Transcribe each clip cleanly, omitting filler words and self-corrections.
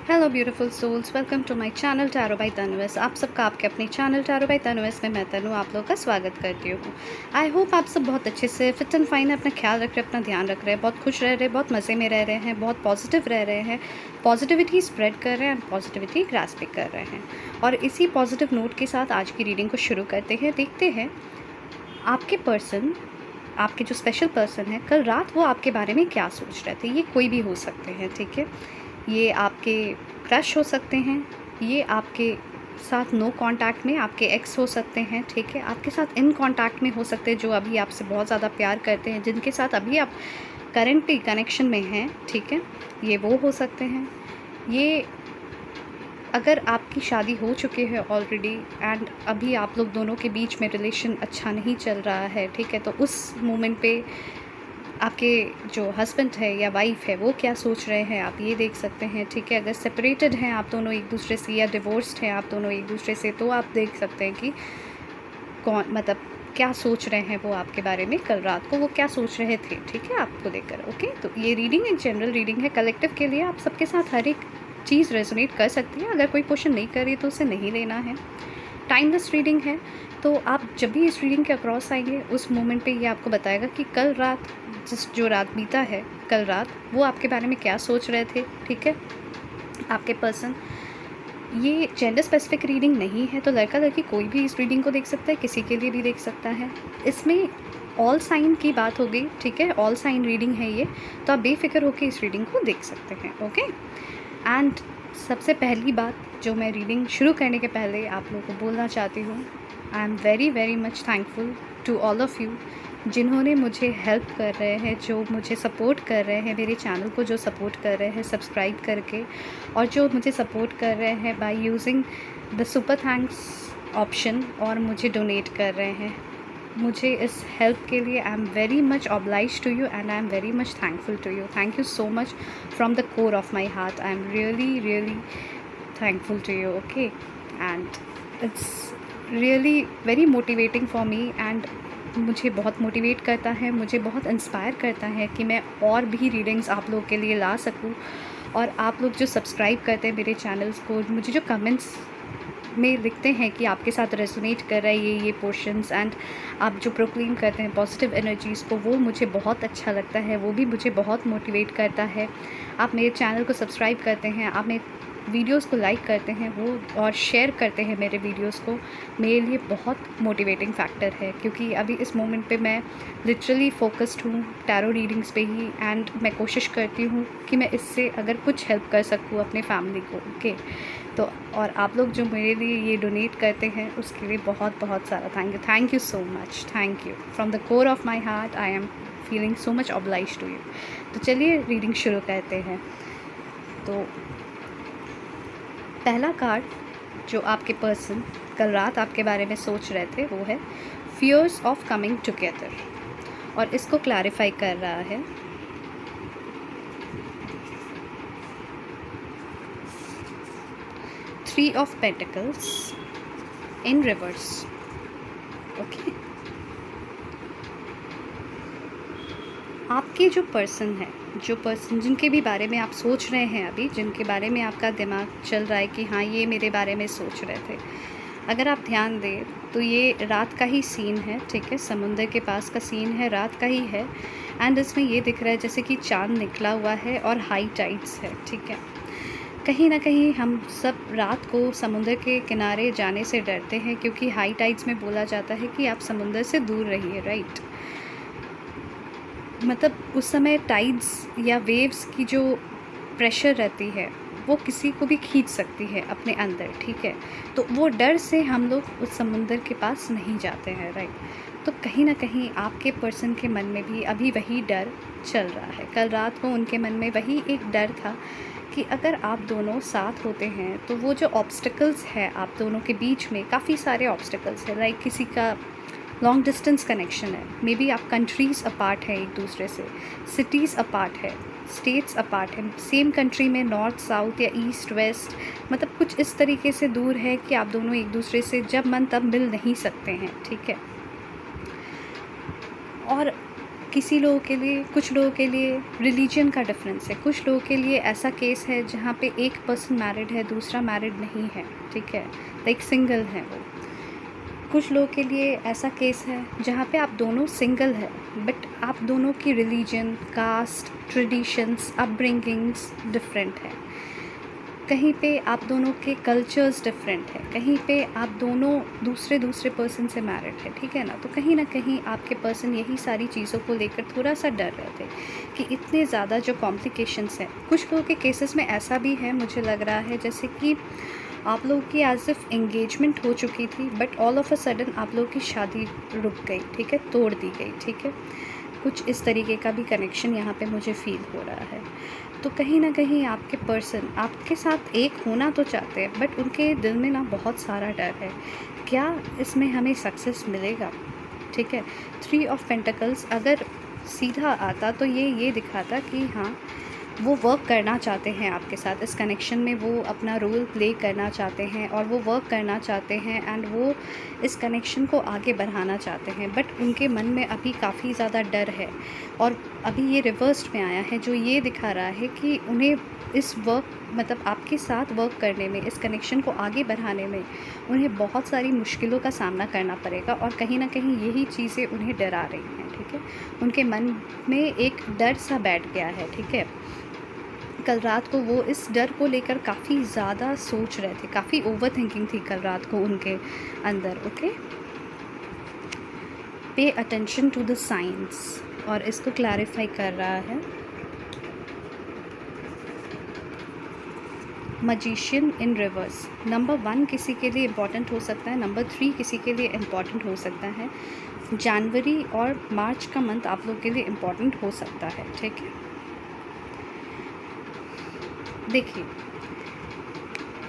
Hello beautiful souls, welcome to my channel tarot by Tanus. आप सबका आपके अपने चैनल टैरो बाय तनुस में मैं तनु आप लोगों का स्वागत करती हूँ। आई होप आप सब बहुत अच्छे से फिट एंड फाइन है, अपना ख्याल रख रहे हैं, अपना ध्यान रख रहे हैं, बहुत खुश रह रहे हैं, बहुत मज़े में रह रहे हैं, बहुत पॉजिटिव रह रहे हैं, पॉजिटिविटी स्प्रेड कर रहे हैं, पॉजिटिविटी ग्रास्प भी कर रहे हैं। और इसी पॉजिटिव नोट के साथ आज की रीडिंग को शुरू करते हैं। देखते हैं आपके पर्सन, आपके जो स्पेशल पर्सन है, कल रात वो आपके बारे में क्या सोच रहे थे। ये कोई भी हो सकते हैं, ठीक है। ये आपके क्रश हो सकते हैं, ये आपके साथ नो कांटेक्ट में आपके एक्स हो सकते हैं, ठीक है। आपके साथ इन कांटेक्ट में हो सकते हैं जो अभी आपसे बहुत ज़्यादा प्यार करते हैं, जिनके साथ अभी आप करेंटली कनेक्शन में हैं, ठीक है। ये वो हो सकते हैं। ये अगर आपकी शादी हो चुकी है ऑलरेडी एंड अभी आप लोग दोनों के बीच में रिलेशन अच्छा नहीं चल रहा है, ठीक है, तो उस मोमेंट पे आपके जो हस्बैंड है या वाइफ है वो क्या सोच रहे हैं आप ये देख सकते हैं, ठीक है। अगर सेपरेटेड हैं आप दोनों एक दूसरे से या डिवोर्स्ड हैं आप दोनों एक दूसरे से, तो आप देख सकते हैं कि कौन मतलब क्या सोच रहे हैं वो आपके बारे में, कल रात को वो क्या सोच रहे थे, ठीक है, आपको लेकर। ओके, तो ये रीडिंग एक जनरल रीडिंग है, कलेक्टिव के लिए। आप सबके साथ हर एक चीज़ रेजोनेट कर सकती है। अगर कोई क्वेश्चन नहीं कर रही तो उसे नहीं लेना है। टाइमलेस रीडिंग है, तो आप जब भी इस रीडिंग के अक्रॉस आएंगे उस मोमेंट पे ये आपको बताएगा कि कल रात जो रात बीता है, कल रात वो आपके बारे में क्या सोच रहे थे, ठीक है, आपके पर्सन। ये जेंडर स्पेसिफिक रीडिंग नहीं है, तो लड़का लड़की कोई भी इस रीडिंग को देख सकता है, किसी के लिए भी देख सकता है। इसमें ऑल साइन की बात होगी, ठीक है, ऑल साइन रीडिंग है ये, तो आप बेफिक्र होकर इस रीडिंग को देख सकते हैं। ओके, एंड सबसे पहली बात जो मैं रीडिंग शुरू करने के पहले आप लोगों को बोलना चाहती हूँ, I am very very much thankful to all of you जिन्होंने मुझे हेल्प कर रहे हैं, जो मुझे सपोर्ट कर रहे हैं, मेरे चैनल को जो सपोर्ट कर रहे हैं सब्सक्राइब करके, और जो मुझे सपोर्ट कर रहे हैं by using the super thanks option, और मुझे डोनेट कर रहे हैं। मुझे इस हेल्प के लिए I am very much oblige to you and I am very much thankful to you. Thank you so much from the core of my heart. I am really really thankful to you. Okay, and it's really very motivating for me, and मुझे बहुत motivate करता है, मुझे बहुत inspire करता है कि मैं और भी रीडिंग्स आप लोगों के लिए ला सकूं। और आप लोग जो सब्सक्राइब करते हैं मेरे चैनल्स को, मुझे जो कमेंट्स में लिखते हैं कि आपके साथ रेजोनेट कर रहा है ये पोर्शंस, एंड आप जो प्रोक्लेम करते हैं पॉजिटिव एनर्जीज़ को, वो मुझे बहुत अच्छा लगता है, वो भी मुझे बहुत मोटिवेट करता है। आप मेरे चैनल को सब्सक्राइब करते हैं, आप मेरे वीडियोस को लाइक करते हैं वो और शेयर करते हैं मेरे वीडियोस को, मेरे लिए बहुत मोटिवेटिंग फैक्टर है। क्योंकि अभी इस मोमेंट पे मैं लिटरली फोकस्ड हूँ टैरो रीडिंग्स पे ही, एंड मैं कोशिश करती हूँ कि मैं इससे अगर कुछ हेल्प कर सकूँ अपने फैमिली को। ओके, तो और आप लोग जो मेरे लिए ये डोनेट करते हैं उसके लिए बहुत बहुत सारा thank you so much. Thank you from the core of my heart. I am feeling so much oblige to you. तो चलिए रीडिंग शुरू करते हैं। तो पहला कार्ड जो आपके पर्सन कल रात आपके बारे में सोच रहे थे वो है फियर्स ऑफ कमिंग टुगेदर, और इसको क्लैरिफाई कर रहा है 3 of pentacles in reverse. Okay, आपके जो पर्सन है, जो पर्सन जिनके भी बारे में आप सोच रहे हैं अभी, जिनके बारे में आपका दिमाग चल रहा है कि हाँ ये मेरे बारे में सोच रहे थे, अगर आप ध्यान दें तो ये रात का ही सीन है, ठीक है, समुंदर के पास का सीन है, रात का ही है। एंड इसमें ये दिख रहा है जैसे कि चांद निकला हुआ है और हाई टाइड्स है, ठीक है। कहीं ना कहीं हम सब रात को समुंदर के किनारे जाने से डरते हैं, क्योंकि हाई टाइड्स में बोला जाता है कि आप समुंदर से दूर रहिए, राइट। मतलब उस समय टाइड्स या वेव्स की जो प्रेशर रहती है वो किसी को भी खींच सकती है अपने अंदर, ठीक है। तो वो डर से हम लोग उस समुंदर के पास नहीं जाते हैं, राइट। तो कहीं ना कहीं आपके पर्सन के मन में भी अभी वही डर चल रहा है। कल रात को उनके मन में वही एक डर था कि अगर आप दोनों साथ होते हैं तो वो जो ऑब्स्टिकल्स है आप दोनों के बीच में, काफ़ी सारे ऑब्स्टिकल्स है, लाइक किसी का लॉन्ग डिस्टेंस कनेक्शन है, मे बी आप कंट्रीज़ अपार्ट है एक दूसरे से, सिटीज़ अपार्ट है, स्टेट्स अपार्ट है, सेम कंट्री में नॉर्थ साउथ या ईस्ट वेस्ट, मतलब कुछ इस तरीके से दूर है कि आप दोनों एक दूसरे से जब मन तब मिल नहीं सकते हैं, ठीक है। और किसी लोगों के लिए, कुछ लोगों के लिए रिलीजन का डिफरेंस है। कुछ लोगों के लिए ऐसा केस है जहाँ पे एक पर्सन मैरिड है, दूसरा मैरिड नहीं है, ठीक है, लाइक सिंगल है वो। कुछ लोगों के लिए ऐसा केस है जहाँ पे आप दोनों सिंगल है, बट आप दोनों की रिलीजन, कास्ट, ट्रेडिशंस, अपब्रिंगिंग्स डिफरेंट है। कहीं पे आप दोनों के कल्चर्स डिफरेंट है, कहीं पे आप दोनों दूसरे पर्सन से मैरिड है, ठीक है ना। तो कहीं ना कहीं आपके पर्सन यही सारी चीज़ों को लेकर थोड़ा सा डर रहे थे कि इतने ज़्यादा जो कॉम्प्लिकेशंस हैं। कुछ लोगों के केसेस में ऐसा भी है, मुझे लग रहा है जैसे कि आप लोगों की एज इफ एंगेजमेंट हो चुकी थी, but all of a sudden आप लोगों की शादी रुक गई, ठीक है, तोड़ दी गई, ठीक है। कुछ इस तरीके का भी कनेक्शन यहाँ पे मुझे फील हो रहा है। तो कहीं ना कहीं आपके पर्सन आपके साथ एक होना तो चाहते हैं, बट उनके दिल में ना बहुत सारा डर है, क्या इसमें हमें सक्सेस मिलेगा, ठीक है। 3 ऑफ पेंटिकल्स अगर सीधा आता तो ये दिखाता कि हाँ, वो वर्क करना चाहते हैं आपके साथ, इस कनेक्शन में वो अपना रोल प्ले करना चाहते हैं और वो वर्क करना चाहते हैं एंड वो इस कनेक्शन को आगे बढ़ाना चाहते हैं, बट उनके मन में अभी काफ़ी ज़्यादा डर है। और अभी ये रिवर्स्ड में आया है जो ये दिखा रहा है कि उन्हें इस वर्क मतलब आपके साथ वर्क करने में, इस कनेक्शन को आगे बढ़ाने में उन्हें बहुत सारी मुश्किलों का सामना करना पड़ेगा और कहीं ना कहीं यही चीज़ें उन्हें डरा रही हैं, ठीक है। उनके मन में एक डर सा बैठ गया है, ठीक है। कल रात को वो इस डर को लेकर काफ़ी ज़्यादा सोच रहे थे, काफ़ी ओवर थिंकिंग थी कल रात को उनके अंदर, okay. Pay attention to the science, और इसको क्लैरिफाई कर रहा है मजिशियन इन रिवर्स। नंबर 1 किसी के लिए इम्पॉर्टेंट हो सकता है, नंबर 3 किसी के लिए इम्पॉर्टेंट हो सकता है। जनवरी और मार्च का मंथ आप लोग के लिए इम्पॉर्टेंट हो सकता है, ठीक है। देखिए,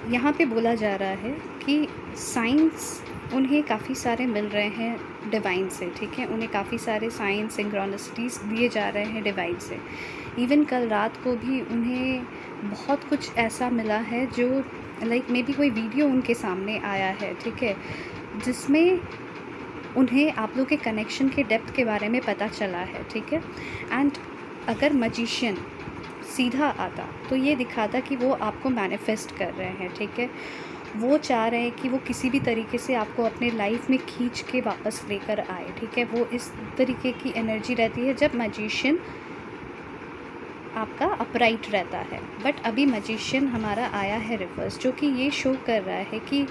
यहाँ पे बोला जा रहा है कि साइंस उन्हें काफ़ी सारे मिल रहे हैं डिवाइन से, ठीक है। उन्हें काफ़ी सारे साइंस सिंक्रोनिसिटीज़ दिए जा रहे हैं डिवाइन से। इवन कल रात को भी उन्हें बहुत कुछ ऐसा मिला है जो लाइक मे बी कोई वीडियो उनके सामने आया है, ठीक है, जिसमें उन्हें आप लोग के कनेक्शन के डेप्थ के बारे में पता चला है, ठीक है। एंड अगर मजिशियन सीधा आता तो ये दिखाता कि वो आपको मैनिफेस्ट कर रहे हैं, ठीक है। वो चाह रहे हैं कि वो किसी भी तरीके से आपको अपने लाइफ में खींच के वापस लेकर आए, ठीक है। वो इस तरीके की एनर्जी रहती है जब मजिशियन आपका अपराइट रहता है, बट अभी मजिशियन हमारा आया है रिवर्स, जो कि ये शो कर रहा है कि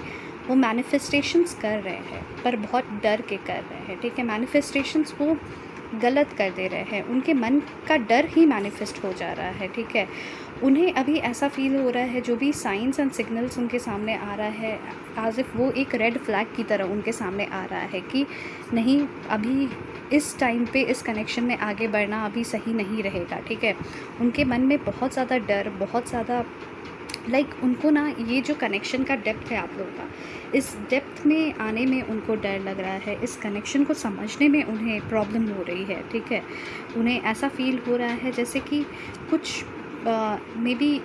वो मैनिफेस्टेशंस कर रहे हैं पर बहुत डर के कर रहे हैं, ठीक है। मैनिफेस्टेशंस वो गलत कर दे रहे हैं, उनके मन का डर ही मैनिफेस्ट हो जा रहा है, ठीक है। उन्हें अभी ऐसा फील हो रहा है, जो भी साइंस एंड सिग्नल्स उनके सामने आ रहा है, एज इफ़ वो एक रेड फ्लैग की तरह उनके सामने आ रहा है कि नहीं, अभी इस टाइम पे इस कनेक्शन में आगे बढ़ना अभी सही नहीं रहेगा, ठीक है। उनके मन में बहुत ज़्यादा डर, बहुत ज़्यादा उनको ना ये जो कनेक्शन का डेप्थ है आप लोगों का, इस डेप्थ में आने में उनको डर लग रहा है, इस कनेक्शन को समझने में उन्हें प्रॉब्लम हो रही है, ठीक है। उन्हें ऐसा फील हो रहा है जैसे कि कुछ मे बी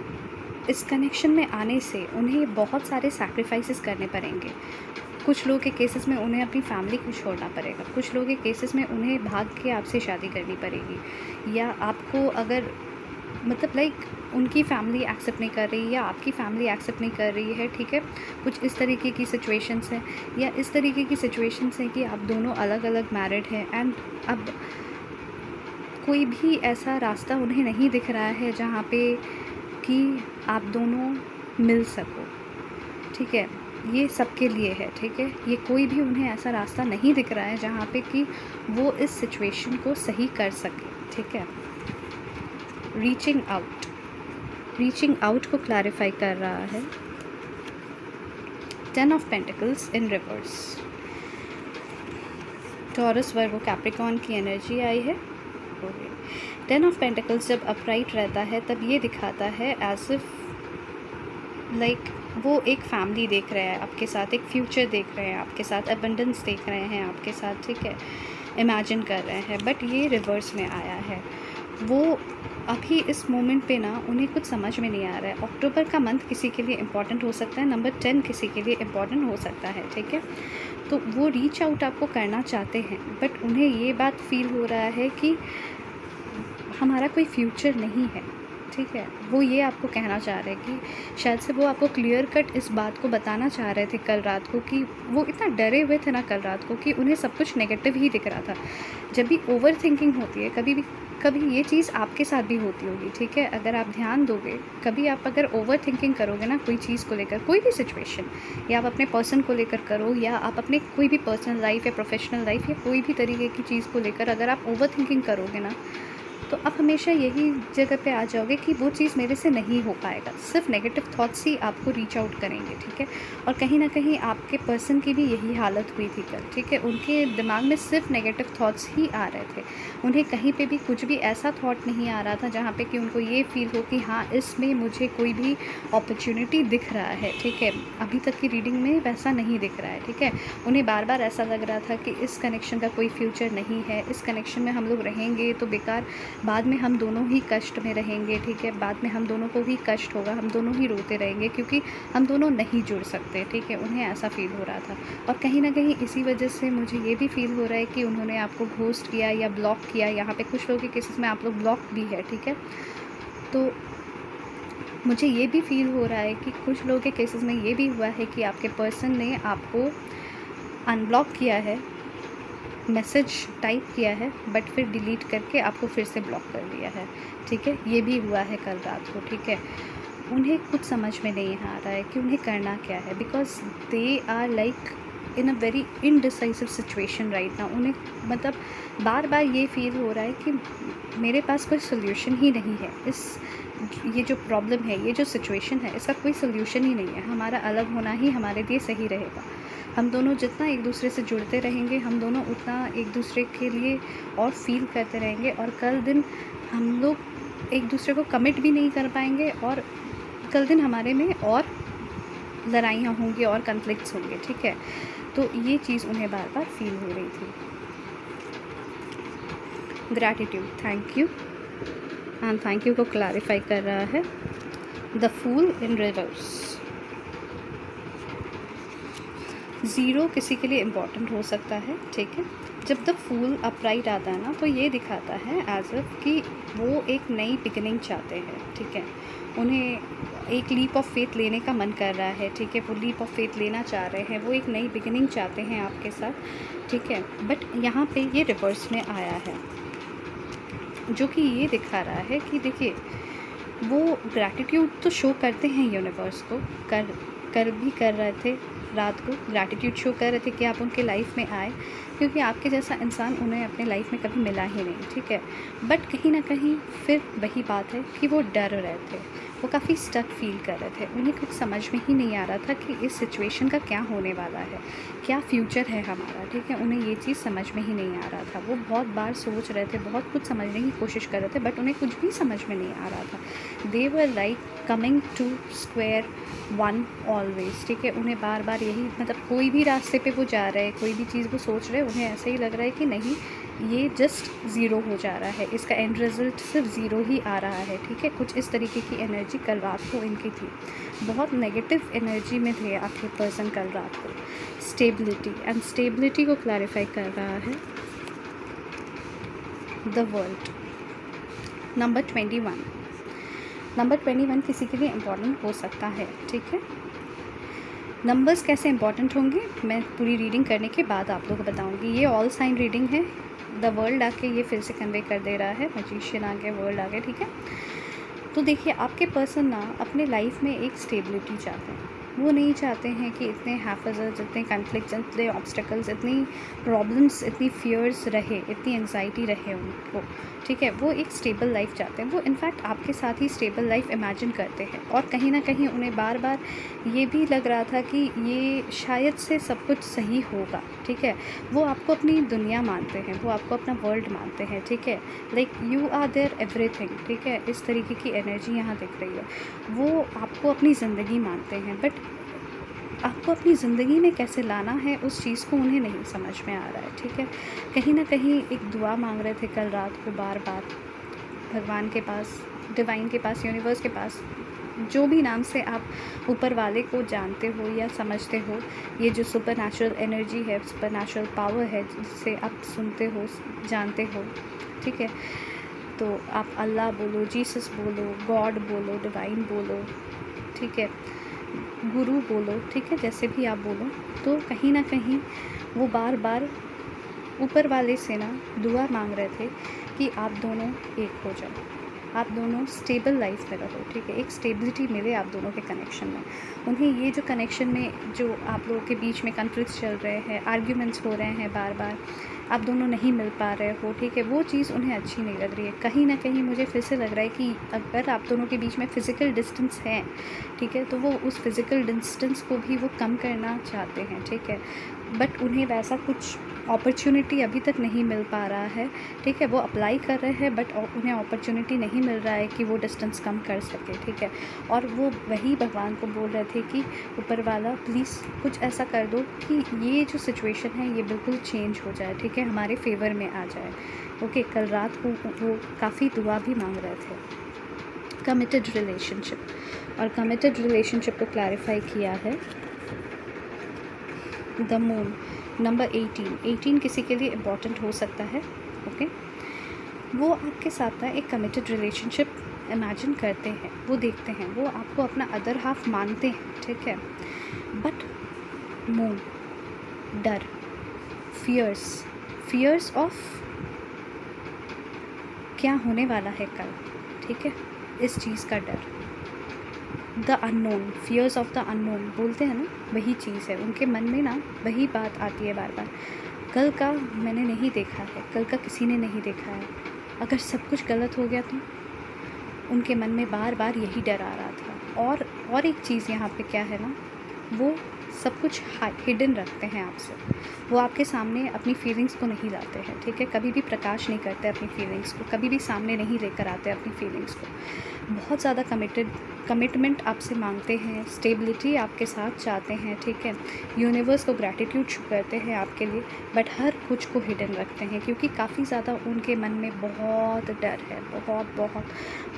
इस कनेक्शन में आने से उन्हें बहुत सारे सैक्रिफाइसेस करने पड़ेंगे। कुछ लोगों के केसेस में उन्हें अपनी फैमिली को छोड़ना पड़ेगा, कुछ लोगों के केसेस में उन्हें भाग के आपसे शादी करनी पड़ेगी, या आपको अगर उनकी फैमिली एक्सेप्ट नहीं कर रही या आपकी फैमिली एक्सेप्ट नहीं कर रही है, ठीक है। कुछ इस तरीके की सिचुएशंस हैं, या इस तरीके की सिचुएशंस हैं कि आप दोनों अलग अलग मैरिड हैं एंड अब कोई भी ऐसा रास्ता उन्हें नहीं दिख रहा है जहाँ पे कि आप दोनों मिल सको, ठीक है। ये सबके लिए है, ठीक है। ये कोई भी उन्हें ऐसा रास्ता नहीं दिख रहा है जहाँ पे कि वो इस सिचुएशन को सही कर सके, ठीक है। रीचिंग आउट को क्लैरिफाई कर रहा है 10 of pentacles in reverse. Taurus, Virgo, Capricorn की एनर्जी आई है। 10 ऑफ पेंटिकल्स जब अपराइट रहता है तब ये दिखाता है एज इफ वो एक फैमिली देख रहे हैं आपके साथ, एक फ्यूचर देख रहे हैं आपके साथ, एबंडेंस देख रहे हैं आपके साथ, ठीक है, इमेजिन कर रहे हैं, बट ये रिवर्स में आया है। वो अभी इस मोमेंट पे ना उन्हें कुछ समझ में नहीं आ रहा है। अक्टूबर का मंथ किसी के लिए इम्पॉर्टेंट हो सकता है, नंबर 10 किसी के लिए इम्पॉर्टेंट हो सकता है, ठीक है। तो वो रीच आउट आपको करना चाहते हैं, बट उन्हें ये बात फ़ील हो रहा है कि हमारा कोई फ्यूचर नहीं है, ठीक है। वो ये आपको कहना चाह रहे हैं कि शायद से वो आपको क्लियर कट इस बात को बताना चाह रहे थे कल रात को, कि वो इतना डरे हुए थे ना कल रात को कि उन्हें सब कुछ नेगेटिव ही दिख रहा था। जब भी ओवर थिंकिंग होती है, कभी ये चीज़ आपके साथ भी होती होगी, ठीक है। अगर आप ध्यान दोगे, कभी आप अगर ओवर थिंकिंग करोगे ना कोई चीज़ को लेकर, कोई भी सिचुएशन, या आप अपने पर्सन को लेकर करो, या आप अपने कोई भी पर्सनल लाइफ या प्रोफेशनल लाइफ या कोई भी तरीके की चीज़ को लेकर अगर आप ओवर थिंकिंग करोगे ना, तो आप हमेशा यही जगह पे आ जाओगे कि वो चीज़ मेरे से नहीं हो पाएगा। सिर्फ नेगेटिव थॉट्स ही आपको रीच आउट करेंगे, ठीक है। और कहीं ना कहीं आपके पर्सन की भी यही हालत हुई थी कल, ठीक है। उनके दिमाग में सिर्फ नेगेटिव थॉट्स ही आ रहे थे। उन्हें कहीं पे भी कुछ भी ऐसा थॉट नहीं आ रहा था जहाँ पे कि उनको ये फील हो कि हाँ, इसमें मुझे कोई भी अपॉर्चुनिटी दिख रहा है, ठीक है। अभी तक की रीडिंग में वैसा नहीं दिख रहा है, ठीक है। उन्हें बार बार ऐसा लग रहा था कि इस कनेक्शन का कोई फ्यूचर नहीं है, इस कनेक्शन में हम लोग रहेंगे तो बेकार, बाद में हम दोनों ही कष्ट में रहेंगे, ठीक है। बाद में हम दोनों को ही कष्ट होगा, हम दोनों ही रोते रहेंगे क्योंकि हम दोनों नहीं जुड़ सकते, ठीक है। उन्हें ऐसा फील हो रहा था। और कहीं ना कहीं इसी वजह से मुझे ये भी फील हो रहा है कि उन्होंने आपको घोस्ट किया या ब्लॉक किया। यहाँ पे कुछ लोगों के केसेस में आप लोग ब्लॉक भी है, ठीक है। तो मुझे ये भी फील हो रहा है कि कुछ लोगों के केसेस में ये भी हुआ है कि आपके पर्सन ने आपको अनब्लॉक किया है, मैसेज टाइप किया है, बट फिर डिलीट करके आपको फिर से ब्लॉक कर दिया है, ठीक है। ये भी हुआ है कल रात को, ठीक है। उन्हें कुछ समझ में नहीं आ रहा है कि उन्हें करना क्या है, because they are like in a very indecisive situation right now. उन्हें मतलब बार बार ये फील हो रहा है कि मेरे पास कोई सोल्यूशन ही नहीं है, ये जो प्रॉब्लम है, ये जो सिचुएशन है, इसका कोई सोल्यूशन ही नहीं है। हमारा अलग होना ही हमारे लिए सही रहेगा। हम दोनों जितना एक दूसरे से जुड़ते रहेंगे, हम दोनों उतना एक दूसरे के लिए और फील करते रहेंगे, और कल दिन हम लोग एक दूसरे को कमिट भी नहीं कर पाएंगे, और कल दिन हमारे में और लड़ाइयाँ होंगी और कन्फ्लिक्ट्स होंगे, ठीक है। तो ये चीज़ उन्हें बार बार फील हो रही थी। Gratitude, thank you and thank you को क्लैरिफाई कर रहा है। The fool in reverse, zero किसी के लिए इम्पॉर्टेंट हो सकता है, ठीक है। जब द फूल अपराइट आता है ना, तो ये दिखाता है एज इफ कि वो एक नई बिगिनिंग चाहते हैं, ठीक है। उन्हें एक लीप ऑफ फेथ लेने का मन कर रहा है, ठीक है। वो लीप ऑफ फेथ लेना चाह रहे हैं, वो एक नई बिगिनिंग चाहते हैं आपके साथ, ठीक है। बट यहाँ पे ये रिवर्स में आया है, जो कि ये दिखा रहा है कि देखिए, वो ग्रैटिट्यूड तो शो करते हैं यूनिवर्स को, कर रहे थे रात को, ग्रैटिट्यूड शो कर रहे थे कि आप उनके लाइफ में आए, क्योंकि आपके जैसा इंसान उन्हें अपने लाइफ में कभी मिला ही नहीं, ठीक है। बट कहीं ना कहीं फिर वही बात है कि वो डर रहे थे, वो काफ़ी स्टक फील कर रहे थे। उन्हें कुछ समझ में ही नहीं आ रहा था कि इस सिचुएशन का क्या होने वाला है, क्या फ्यूचर है हमारा, ठीक है। उन्हें ये चीज़ समझ में ही नहीं आ रहा था। वो बहुत बार सोच रहे थे, बहुत कुछ समझने की कोशिश कर रहे थे, बट उन्हें कुछ भी समझ में नहीं आ रहा था। They were like coming to square one always, ठीक है। उन्हें बार बार यही, मतलब कोई भी रास्ते पे वो जा रहे हैं, कोई भी चीज़ वो सोच रहे हैं, उन्हें ऐसा ही लग रहा है कि नहीं, ये जस्ट ज़ीरो हो जा रहा है, इसका एंड रिज़ल्ट सिर्फ ज़ीरो ही आ रहा है, ठीक है। कुछ इस तरीके की एनर्जी कल रात को इनकी थी, बहुत नेगेटिव एनर्जी में थे आपके पर्सन कल रात को। स्टेबिलिटी, एंड स्टेबिलिटी को क्लैरिफाई कर रहा है द वर्ल्ड। नंबर 21, नंबर 21 किसी के लिए इम्पॉर्टेंट हो सकता है, ठीक है। नंबर्स कैसे इंपॉर्टेंट होंगे मैं पूरी रीडिंग करने के बाद आप लोगों को बताऊंगी। ये ऑल साइन रीडिंग है। द वर्ल्ड आके ये फिर से कन्वे कर दे रहा है, मैजिशियन आ गया, वर्ल्ड आ गया, ठीक है। तो देखिए, आपके पर्सन ना अपने लाइफ में एक स्टेबिलिटी चाहते हैं। वो नहीं चाहते हैं कि इतने हैफर्ड्स, इतने कन्फ्लिक्ट्स, इतने ऑब्स्टेकल्स, इतनी प्रॉब्लम्स, इतनी फियर्स रहे, इतनी एंग्जाइटी रहे उनको, ठीक है। वो एक स्टेबल लाइफ चाहते हैं। वो इनफैक्ट आपके साथ ही स्टेबल लाइफ इमेजिन करते हैं, और कहीं ना कहीं उन्हें बार बार ये भी लग रहा था कि ये शायद से सब कुछ सही होगा, ठीक है। वो आपको अपनी दुनिया मानते हैं, वो आपको अपना वर्ल्ड मानते हैं, ठीक है। Like you are there everything, ठीक है। इस तरीके की एनर्जी यहाँ दिख रही है। वो आपको अपनी ज़िंदगी मानते हैं, बट आपको अपनी ज़िंदगी में कैसे लाना है उस चीज़ को उन्हें नहीं समझ में आ रहा है, ठीक है। कहीं ना कहीं एक दुआ मांग रहे थे कल रात को बार बार भगवान के पास, डिवाइन के पास, यूनिवर्स के पास, जो भी नाम से आप ऊपर वाले को जानते हो या समझते हो, ये जो सुपर नेचुरल एनर्जी है, सुपर नेचुरल पावर है जिससे आप सुनते हो, जानते हो, ठीक है, तो आप अल्लाह बोलो, जीसस बोलो, गॉड बोलो, डिवाइन बोलो, ठीक है, गुरु बोलो, ठीक है, जैसे भी आप बोलो, तो कहीं ना कहीं वो बार बार ऊपर वाले से ना दुआ मांग रहे थे कि आप दोनों एक हो जाओ, आप दोनों स्टेबल लाइफ में रहो, ठीक है, एक स्टेबिलिटी मिले आप दोनों के कनेक्शन में। उन्हें ये जो कनेक्शन में जो आप लोगों के बीच में कॉन्फ्लिक्ट्स चल रहे हैं, आर्ग्यूमेंट्स हो रहे हैं, बार बार आप दोनों नहीं मिल पा रहे हो, ठीक है, वो चीज़ उन्हें अच्छी नहीं लग रही है। कहीं ना कहीं मुझे फिर से लग रहा है कि अगर आप दोनों के बीच में फ़िज़िकल डिस्टेंस है, ठीक है, तो वो उस फिज़िकल डिस्टेंस को भी वो कम करना चाहते हैं, ठीक है, बट उन्हें वैसा कुछ अपॉर्चुनिटी अभी तक नहीं मिल पा रहा है, ठीक है, वो अप्लाई कर रहे हैं बट उन्हें अपॉर्चुनिटी नहीं मिल रहा है कि वो डिस्टेंस कम कर सके, ठीक है, और वो वही भगवान को बोल रहे थे कि ऊपर वाला प्लीज़ कुछ ऐसा कर दो कि ये जो सिचुएशन है ये बिल्कुल चेंज हो जाए, ठीक है, हमारे फेवर में आ जाए। ओके, कल रात को वो काफ़ी दुआ भी मांग रहे थे। कमिटेड रिलेशनशिप, और कमिटेड रिलेशनशिप को क्लैरिफाई किया है द मून नंबर 18 किसी के लिए इम्पॉर्टेंट हो सकता है। ओके, वो आपके साथ ना एक कमिटेड रिलेशनशिप इमेजिन करते हैं, वो देखते हैं, वो आपको अपना अदर हाफ मानते हैं, ठीक है, बट मून डर, फियर्स ऑफ क्या होने वाला है कल, ठीक है, इस चीज़ का डर, the unknown, fears of the unknown बोलते हैं ना, वही चीज़ है उनके मन में ना, वही बात आती है बार बार, कल का मैंने नहीं देखा है, कल का किसी ने नहीं देखा है, अगर सब कुछ गलत हो गया तो उनके मन में बार बार यही डर आ रहा था। और एक चीज़ यहाँ पे क्या है ना, वो सब कुछ हिडन रखते हैं आपसे, वो आपके सामने अपनी फीलिंग्स को नहीं लाते हैं, ठीक है, कभी भी प्रकाश नहीं करते अपनी फीलिंग्स को, कभी भी सामने नहीं लेकर आते अपनी फीलिंग्स को, बहुत ज़्यादा कमिटमेंट आपसे मांगते हैं, स्टेबिलिटी आपके साथ चाहते हैं, ठीक है, यूनिवर्स को ग्रैटिट्यूड शो करते हैं आपके लिए, बट हर कुछ को हिडन रखते हैं क्योंकि काफ़ी ज़्यादा उनके मन में बहुत डर है, बहुत बहुत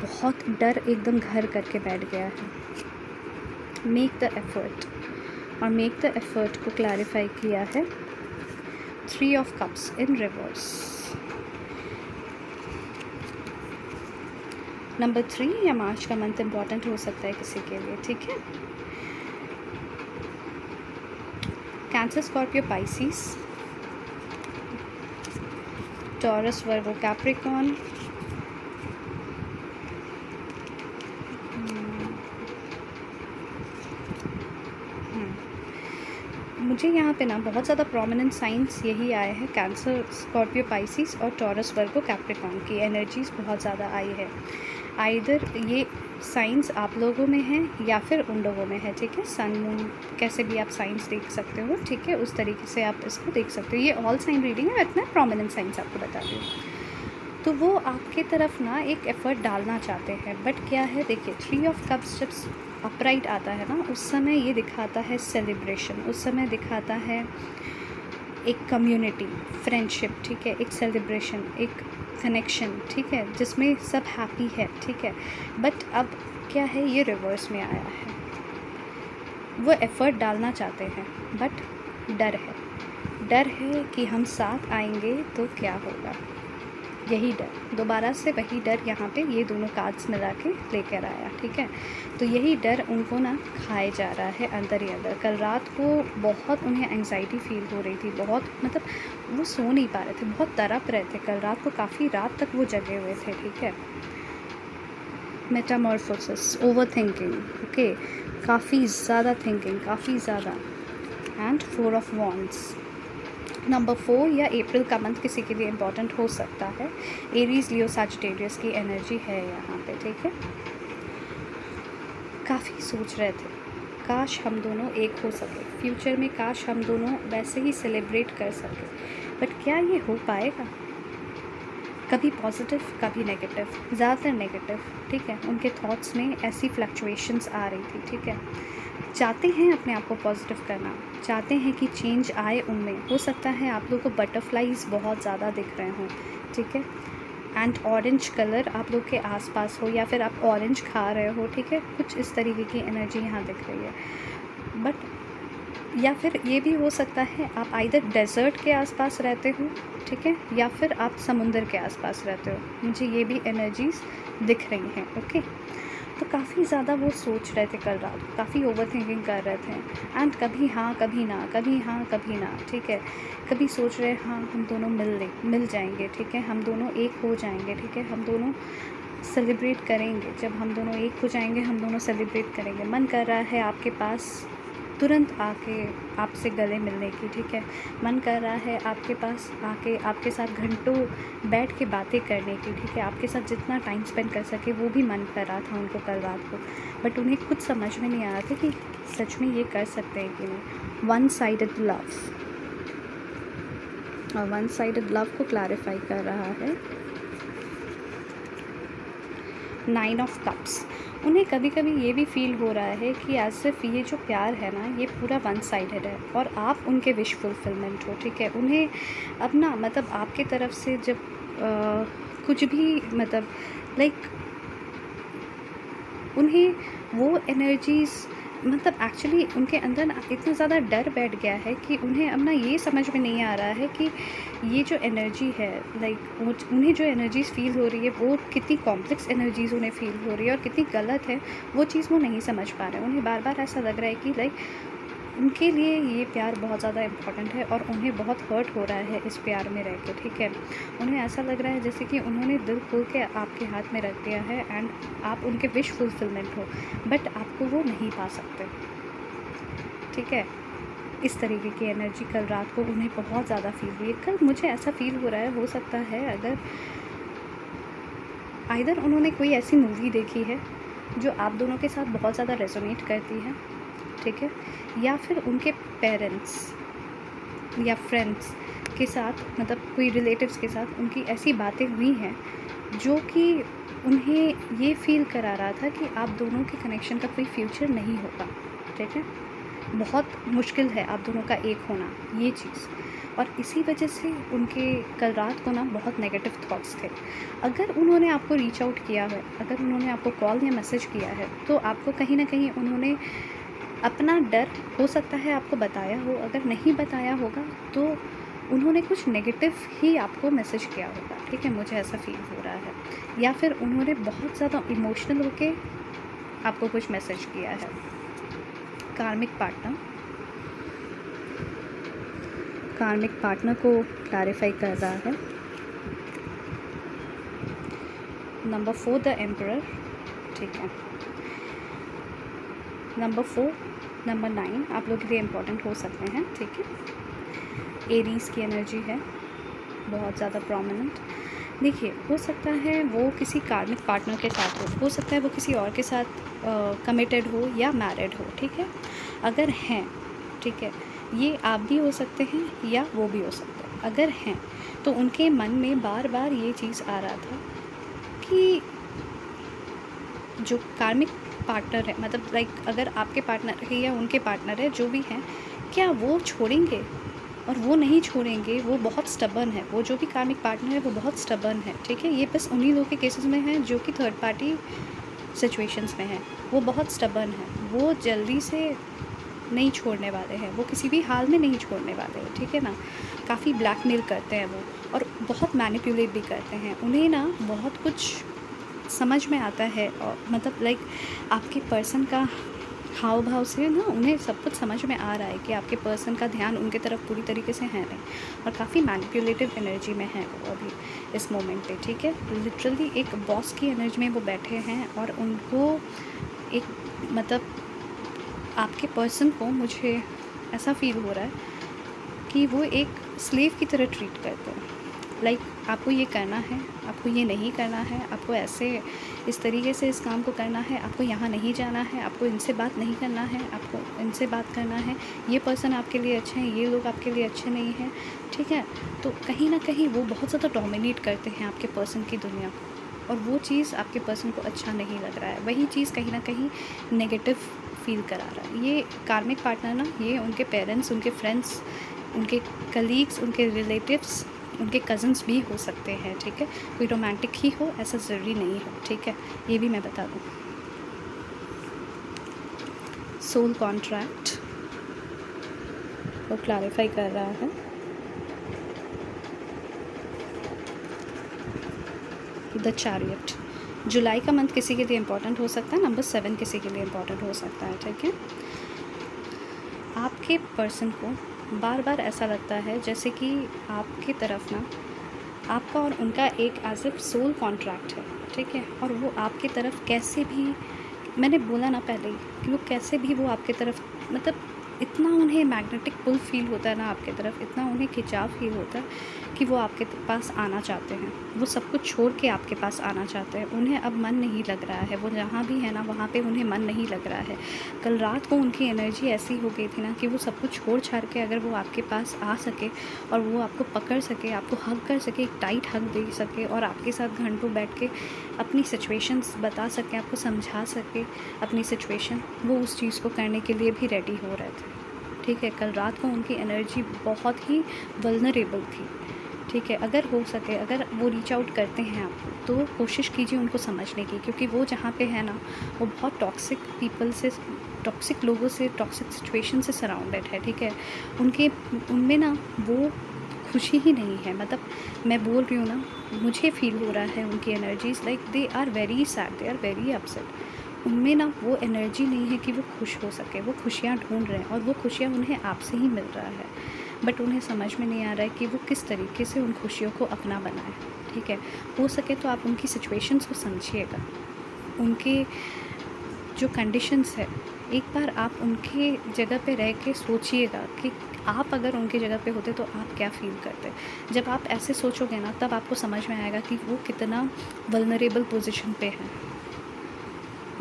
बहुत डर एकदम घर करके बैठ गया है। मेक द एफर्ट, और मेक द एफर्ट को क्लैरिफाई किया है 3 of cups in reverse. Number 3 या मार्च का मंथ इम्पॉर्टेंट हो सकता है किसी के लिए, ठीक है, कैंसर, स्कॉर्पियो, पाइसिस, टॉरस, वर्गो, कैप्रिकॉर्न, मुझे यहाँ पे ना बहुत ज़्यादा प्रोमिनेंट साइंस यही आए हैं, कैंसर, स्कॉर्पियो, पाइसिस और टॉरस, वर्गो, कैप्रिकॉर्न की एनर्जीज़ बहुत ज़्यादा आई है। आइदर ये साइंस आप लोगों में है या फिर उन लोगों में है, ठीक है, सन मून कैसे भी आप साइंस देख सकते हो, ठीक है, उस तरीके से आप इसको देख सकते हो। ये ऑल साइन रीडिंग है, इतना प्रोमिनेंट साइंस आपको बता रही हूँ। तो वो आपके तरफ ना एक एफ़र्ट डालना चाहते हैं, बट क्या है, देखिए 3 ऑफ कप्स जब अपराइट आता है ना, उस समय ये दिखाता है सेलिब्रेशन, उस समय दिखाता है एक कम्युनिटी, फ्रेंडशिप, ठीक है, एक सेलिब्रेशन, एक कनेक्शन, ठीक है, जिसमें सब हैप्पी है, ठीक है, बट अब क्या है, ये रिवर्स में आया है, वो एफ़र्ट डालना चाहते हैं बट डर है कि हम साथ आएंगे तो क्या होगा, यही डर, दोबारा से वही डर यहाँ पे ये दोनों कार्ड्स मिला के लेकर आया, ठीक है, तो यही डर उनको ना खाए जा रहा है अंदर ही अंदर। कल रात को बहुत उन्हें एंग्जाइटी फील हो रही थी, बहुत मतलब वो सो नहीं पा रहे थे, बहुत तड़प रहे थे, कल रात को काफ़ी रात तक वो जगे हुए थे, ठीक है, मेटामॉर्फोसिस, ओवर थिंकिंग, ओके, काफ़ी ज़्यादा थिंकिंग, काफ़ी ज़्यादा, एंड 4 ऑफ वॉन्ड्स। नंबर 4 या अप्रैल का मंथ किसी के लिए इम्पॉर्टेंट हो सकता है, एरीज, लियो, सैजिटेरियस की एनर्जी है यहाँ पे, ठीक है, काफ़ी सोच रहे थे काश हम दोनों एक हो सके फ्यूचर में, काश हम दोनों वैसे ही सेलिब्रेट कर सके, बट क्या ये हो पाएगा, कभी पॉजिटिव कभी नेगेटिव, ज़्यादातर नेगेटिव, ठीक है, उनके थॉट्स में ऐसी फ्लक्चुएशंस आ रही थी, ठीक है, चाहते हैं अपने आप को पॉजिटिव करना, चाहते हैं कि चेंज आए उनमें, हो सकता है आप लोगों को बटरफ्लाइज बहुत ज़्यादा दिख रहे हों, ठीक है, एंड ऑरेंज कलर आप लोग के आसपास हो, या फिर आप ऑरेंज खा रहे हो, ठीक है, कुछ इस तरीके की एनर्जी यहाँ दिख रही है। बट या फिर ये भी हो सकता है आप आइदर डेजर्ट के आसपास रहते हो, ठीक है, या फिर आप समुंदर के आसपास रहते हो, मुझे ये भी एनर्जीज़ दिख रही हैं। ओके, तो काफ़ी ज़्यादा वो सोच रहे थे कल रात, काफ़ी ओवर थिंकिंग कर रहे थे, एंड कभी हाँ कभी ना, कभी हाँ कभी ना, ठीक है। कभी सोच रहे हाँ हम दोनों मिल जाएंगे, ठीक है, हम दोनों एक हो जाएंगे, ठीक है, हम दोनों सेलिब्रेट करेंगे, जब हम दोनों एक हो जाएंगे हम दोनों सेलिब्रेट करेंगे। मन कर रहा है आपके पास तुरंत आके आपसे गले मिलने की, ठीक है, मन कर रहा है आपके पास आके आपके साथ घंटों बैठ के बातें करने की, ठीक है, आपके साथ जितना टाइम स्पेंड कर सके वो भी मन कर रहा था उनको कल रात को। बट उन्हें कुछ समझ में नहीं आ रहा था कि सच में ये कर सकते हैं कि नहीं। वन साइडेड लव, और वन साइडेड लव को क्लैरिफाई कर रहा है 9 ऑफ कप्स। उन्हें कभी कभी ये भी फील हो रहा है कि एज सिर्फ ये जो प्यार है ना ये पूरा वन साइडेड है और आप उनके विश फुलफिलमेंट हो, ठीक है। उन्हें अब ना मतलब आपके तरफ से जब कुछ भी मतलब लाइक उन्हें वो एनर्जीज़ मतलब एक्चुअली उनके अंदर ना इतना ज़्यादा डर बैठ गया है कि उन्हें अब ना ये समझ में नहीं आ रहा है कि ये जो एनर्जी है लाइक उन्हें जो एनर्जीज़ फ़ील हो रही है वो कितनी कॉम्प्लेक्स एनर्जीज़ उन्हें फ़ील हो रही है और कितनी गलत है, वो चीज़ वो नहीं समझ पा रहे हैं। उन्हें बार बार ऐसा लग रहा है कि लाइक उनके लिए ये प्यार बहुत ज़्यादा इम्पॉर्टेंट है और उन्हें बहुत हर्ट हो रहा है इस प्यार में रह के, ठीक है। उन्हें ऐसा लग रहा है जैसे कि उन्होंने दिल खोल के आपके हाथ में रख दिया है एंड आप उनके विश फुलफिलमेंट हो, बट आपको वो नहीं पा सकते, ठीक है। इस तरीके की एनर्जी कल रात को उन्हें बहुत ज़्यादा फील हुई है। कल मुझे ऐसा फील हो रहा है, हो सकता है अगर आइदर उन्होंने कोई ऐसी मूवी देखी है जो आप दोनों के साथ बहुत ज़्यादा रेजोनेट करती है, ठीक है, या फिर उनके पेरेंट्स या फ्रेंड्स के साथ मतलब कोई रिलेटिव्स के साथ उनकी ऐसी बातें हुई हैं जो कि उन्हें ये फील करा रहा था कि आप दोनों के कनेक्शन का कोई फ्यूचर नहीं होगा, ठीक है, बहुत मुश्किल है आप दोनों का एक होना, ये चीज़। और इसी वजह से उनके कल रात को ना बहुत नेगेटिव थॉट्स थे। अगर उन्होंने आपको रीच आउट किया है, अगर उन्होंने आपको कॉल या मैसेज किया है, तो आपको कहीं ना कहीं उन्होंने अपना डर हो सकता है आपको बताया हो, अगर नहीं बताया होगा तो उन्होंने कुछ नेगेटिव ही आपको मैसेज किया होगा, ठीक है, मुझे ऐसा फील हो रहा है। या फिर उन्होंने बहुत ज़्यादा इमोशनल होके आपको कुछ मैसेज किया है। कार्मिक पार्टनर को क्लैरिफाई कर रहा है। नंबर 4 द एम्परर, ठीक है। नंबर 4 नंबर 9 आप लोग के लिए इम्पोर्टेंट हो सकते हैं, ठीक है। एरीज़ की एनर्जी है बहुत ज़्यादा प्रोमिनेंट। देखिए, हो सकता है वो किसी कार्मिक पार्टनर के साथ हो सकता है वो किसी और के साथ कमिटेड हो या मैरिड हो, ठीक है। अगर हैं, ठीक है, ये आप भी हो सकते हैं या वो भी हो सकते हैं। अगर हैं तो उनके मन में बार बार ये चीज़ आ रहा था कि जो कार्मिक पार्टनर है मतलब लाइक अगर आपके पार्टनर है या उनके पार्टनर है जो भी हैं, क्या वो छोड़ेंगे? और वो नहीं छोड़ेंगे, वो बहुत स्टबर्न है। वो जो भी कार्मिक पार्टनर है वो बहुत स्टबर्न है, ठीक है। ये बस उन्हीं लोगों के केसेस में है जो कि थर्ड पार्टी सिचुएशंस में हैं। वो बहुत स्टबर्न है, वो जल्दी से नहीं छोड़ने वाले हैं, वो किसी भी हाल में नहीं छोड़ने वाले हैं, ठीक है ना। काफ़ी ब्लैकमेल करते हैं वो और बहुत मैनिपुलेट भी करते हैं। उन्हें ना बहुत कुछ समझ में आता है और मतलब लाइक आपके पर्सन का हाव भाव से ना उन्हें सब कुछ समझ में आ रहा है कि आपके पर्सन का ध्यान उनके तरफ पूरी तरीके से है नहीं, और काफ़ी मैनिपुलेटिव एनर्जी में है वो अभी इस मोमेंट पे, ठीक है। लिटरली एक बॉस की एनर्जी में वो बैठे हैं और उनको एक मतलब आपके पर्सन को मुझे ऐसा फील हो रहा है कि वो एक स्लेव की तरह ट्रीट करते हैं। लाइक आपको ये करना है, आपको ये नहीं करना है, आपको ऐसे इस तरीके से इस काम को करना है, आपको यहाँ नहीं जाना है, आपको इनसे बात नहीं करना है, आपको इनसे बात करना है, ये पर्सन आपके लिए अच्छे हैं, ये लोग आपके लिए अच्छे नहीं हैं, ठीक है। तो कहीं ना कहीं वो बहुत ज़्यादा डोमिनेट करते हैं आपके पर्सन की दुनिया को, और वो चीज़ आपके पर्सन को अच्छा नहीं लग रहा है। वही चीज़ कहीं ना कहीं नेगेटिव फील करा रहा है। ये कार्मिक पार्टनर ना ये उनके पेरेंट्स, उनके फ्रेंड्स, उनके कलीग्स, उनके रिलेटिव्स उनके कज़न्स भी हो सकते हैं, ठीक है। कोई रोमांटिक ही हो ऐसा ज़रूरी नहीं हो, ठीक है, ये भी मैं बता दूँ। सोल कॉन्ट्रैक्ट वो क्लैरिफाई कर रहा है। द चैरियट, जुलाई का मंथ किसी के लिए इम्पोर्टेंट हो सकता है, नंबर 7 किसी के लिए इम्पोर्टेंट हो सकता है, ठीक है। आपके पर्सन को बार बार ऐसा लगता है जैसे कि आपकी तरफ ना आपका और उनका एक एज ए सोल कॉन्ट्रैक्ट है, ठीक है। और वो आपकी तरफ कैसे भी, मैंने बोला ना पहले ही कि वो कैसे भी वो आपकी तरफ, मतलब इतना उन्हें मैग्नेटिक पुल फील होता है ना आपकी तरफ, इतना उन्हें खिंचाव फील होता है कि वो आपके पास आना चाहते हैं, वो सब कुछ छोड़ के आपके पास आना चाहते हैं। उन्हें अब मन नहीं लग रहा है, वो जहाँ भी है ना वहाँ पे उन्हें मन नहीं लग रहा है। कल रात को उनकी एनर्जी ऐसी हो गई थी ना कि वो सब कुछ छोड़ छाड़ के अगर वो आपके पास आ सके और वो आपको पकड़ सके, आपको हग कर सके, एक टाइट हग दे सके और आपके साथ घंटों बैठ के अपनी सिचुएशंस बता सके, आपको समझा सके अपनी सिचुएशन, वो उस चीज़ को करने के लिए भी रेडी हो रहे थे, ठीक है। कल रात को उनकी एनर्जी बहुत ही वल्नरेबल थी, ठीक है। अगर हो सके, अगर वो रीच आउट करते हैं आपको तो कोशिश कीजिए उनको समझने की, क्योंकि वो जहाँ पे है ना वो बहुत टॉक्सिक पीपल से, टॉक्सिक लोगों से, टॉक्सिक सिचुएशन से सराउंडेड है, ठीक है। उनमें ना वो खुशी ही नहीं है, मतलब मैं बोल रही हूँ ना, मुझे फील हो रहा है उनकी energies like they are very sad, they are very upset. उनमें ना वो एनर्जी नहीं है कि वो खुश हो सके, वो खुशियाँ ढूंढ रहे हैं और वो खुशियाँ उन्हें आपसे ही मिल रहा है, बट उन्हें समझ में नहीं आ रहा है कि वो किस तरीके से उन खुशियों को अपना बनाए, ठीक है। हो सके तो आप उनकी सिचुएशंस को समझिएगा, उनके जो कंडीशंस है, एक बार आप उनके जगह पे रह के सोचिएगा कि आप अगर उनकी जगह पे होते तो आप क्या फ़ील करते। जब आप ऐसे सोचोगे ना तब आपको समझ में आएगा कि वो कितना वल्नरेबल पोजीशन पे है,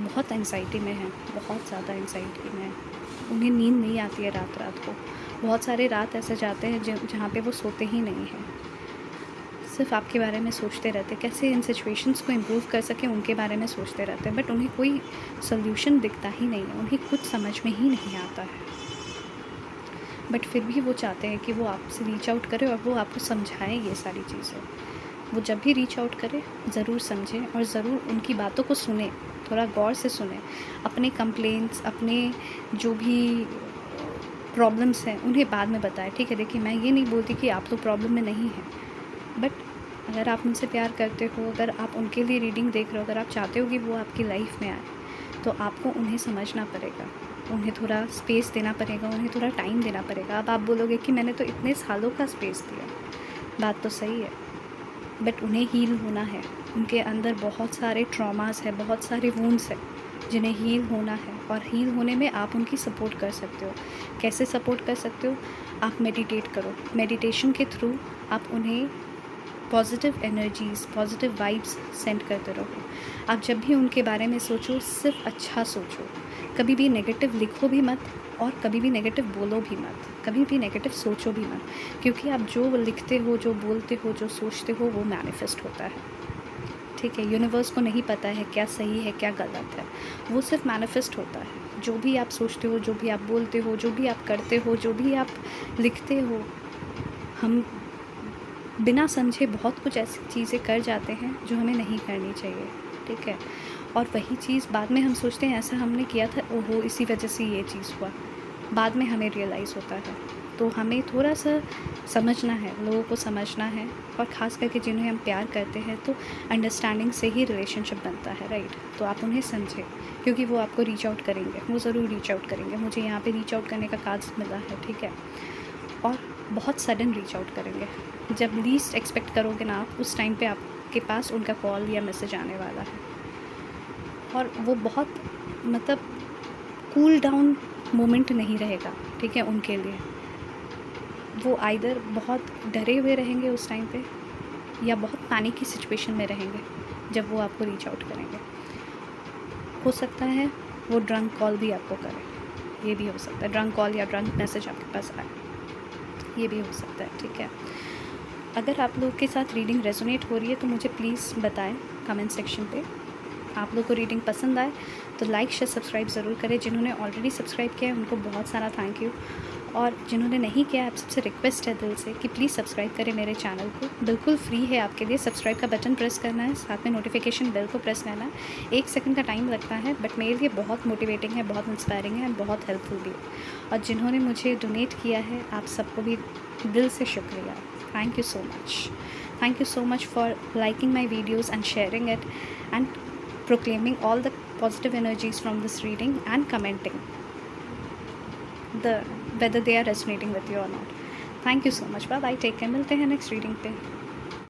बहुत एंग्जाइटी में है, बहुत ज़्यादा एंग्जाइटी में है, उन्हें नींद नहीं आती है रात रात को। बहुत सारे रात ऐसे जाते हैं जहाँ पे वो सोते ही नहीं हैं, सिर्फ आपके बारे में सोचते रहते, कैसे इन सिचुएशंस को इम्प्रूव कर सकें उनके बारे में सोचते रहते हैं, बट उन्हें कोई सोल्यूशन दिखता ही नहीं है, उन्हें कुछ समझ में ही नहीं आता है। बट फिर भी वो चाहते हैं कि वो आपसे रीच आउट करे और वो आपको समझाए ये सारी चीज़ें। वो जब भी रीच आउट करे ज़रूर समझें और ज़रूर उनकी बातों को सुने, थोड़ा गौर से सुने, अपने कंप्लेंट्स, अपने जो भी प्रॉब्लम्स हैं उन्हें बाद में बताएं, ठीक है। देखिए मैं ये नहीं बोलती कि आप लोग प्रॉब्लम में नहीं हैं, बट अगर आप उनसे प्यार करते हो, अगर आप उनके लिए रीडिंग देख रहे हो, अगर आप चाहते हो कि वो आपकी लाइफ में आए, तो आपको उन्हें समझना पड़ेगा, उन्हें थोड़ा स्पेस देना पड़ेगा, उन्हें थोड़ा टाइम देना पड़ेगा। अब आप बोलोगे कि मैंने तो इतने सालों का स्पेस दिया, बात तो सही है, बट उन्हें हील होना है, उनके अंदर बहुत सारे ट्रॉमास है, बहुत सारे वुंड्स है जिन्हें हील होना है, और हील होने में आप उनकी सपोर्ट कर सकते हो। कैसे सपोर्ट कर सकते हो? आप मेडिटेट करो, मेडिटेशन के थ्रू आप उन्हें positive energies, positive vibes send करते रहो। आप जब भी उनके बारे में सोचो सिर्फ अच्छा सोचो, कभी भी नेगेटिव लिखो भी मत और कभी भी नेगेटिव बोलो भी मत, कभी भी नेगेटिव सोचो भी मत, क्योंकि आप जो लिखते हो, जो बोलते हो, जो सोचते हो वो मैनिफेस्ट होता है, ठीक है। यूनिवर्स को नहीं पता है क्या सही है क्या गलत है, वो सिर्फ मैनिफेस्ट होता है। जो भी आप सोचते हो, जो भी आप बोलते हो, जो भी आप करते हो, जो भी आप लिखते हो, हम बिना समझे बहुत कुछ ऐसी चीज़ें कर जाते हैं जो हमें नहीं करनी चाहिए, ठीक है। और वही चीज़ बाद में हम सोचते हैं ऐसा हमने किया था, ओहो इसी वजह से ये चीज़ हुआ, बाद में हमें रियलाइज़ होता है। तो हमें थोड़ा सा समझना है, लोगों को समझना है, और ख़ास करके जिन्हें हम प्यार करते हैं तो अंडरस्टैंडिंग से ही रिलेशनशिप बनता है, राइट। तो आप उन्हें समझें, क्योंकि वो आपको रीच आउट करेंगे, वो ज़रूर रीच आउट करेंगे। मुझे यहाँ पे रीच आउट करने का कार्ड मिला है, ठीक है, और बहुत सडन रीच आउट करेंगे। जब लीस्ट एक्सपेक्ट करोगे ना आप, उस टाइम पे आपके पास उनका कॉल या मैसेज आने वाला है, और वो बहुत मतलब कूल डाउन मोमेंट नहीं रहेगा, ठीक है। उनके लिए वो आइदर बहुत डरे हुए रहेंगे उस टाइम पे, या बहुत पैनिक की सिचुएशन में रहेंगे जब वो आपको रीच आउट करेंगे। हो सकता है वो ड्रंक कॉल भी आपको करे, ये भी हो सकता है, ड्रंक कॉल या ड्रंक मैसेज आपके पास आए, ये भी हो सकता है, ठीक है। अगर आप लोग के साथ रीडिंग रेजोनेट हो रही है तो मुझे प्लीज़ बताएं कमेंट सेक्शन पे। आप लोग को रीडिंग पसंद आए तो लाइक शेयर सब्सक्राइब ज़रूर करें। जिन्होंने ऑलरेडी सब्सक्राइब किया है उनको बहुत सारा थैंक यू, और जिन्होंने नहीं किया, आप सबसे रिक्वेस्ट है दिल से कि प्लीज़ सब्सक्राइब करें मेरे चैनल को। बिल्कुल फ्री है आपके लिए, सब्सक्राइब का बटन प्रेस करना है, साथ में नोटिफिकेशन बेल को प्रेस करना है। 1 सेकंड का टाइम लगता है, बट मेरे लिए बहुत मोटिवेटिंग है, बहुत इंस्पायरिंग है एंड बहुत हेल्पफुल भी है। और जिन्होंने मुझे डोनेट किया है, आप सबको भी दिल से शुक्रिया। Thank you so much. Thank you so much for liking my videos and sharing it and proclaiming all the positive energies from this reading and commenting whether they are resonating with you or not. Thank you so much. Bye bye. Take care. मिलते हैं next reading पे.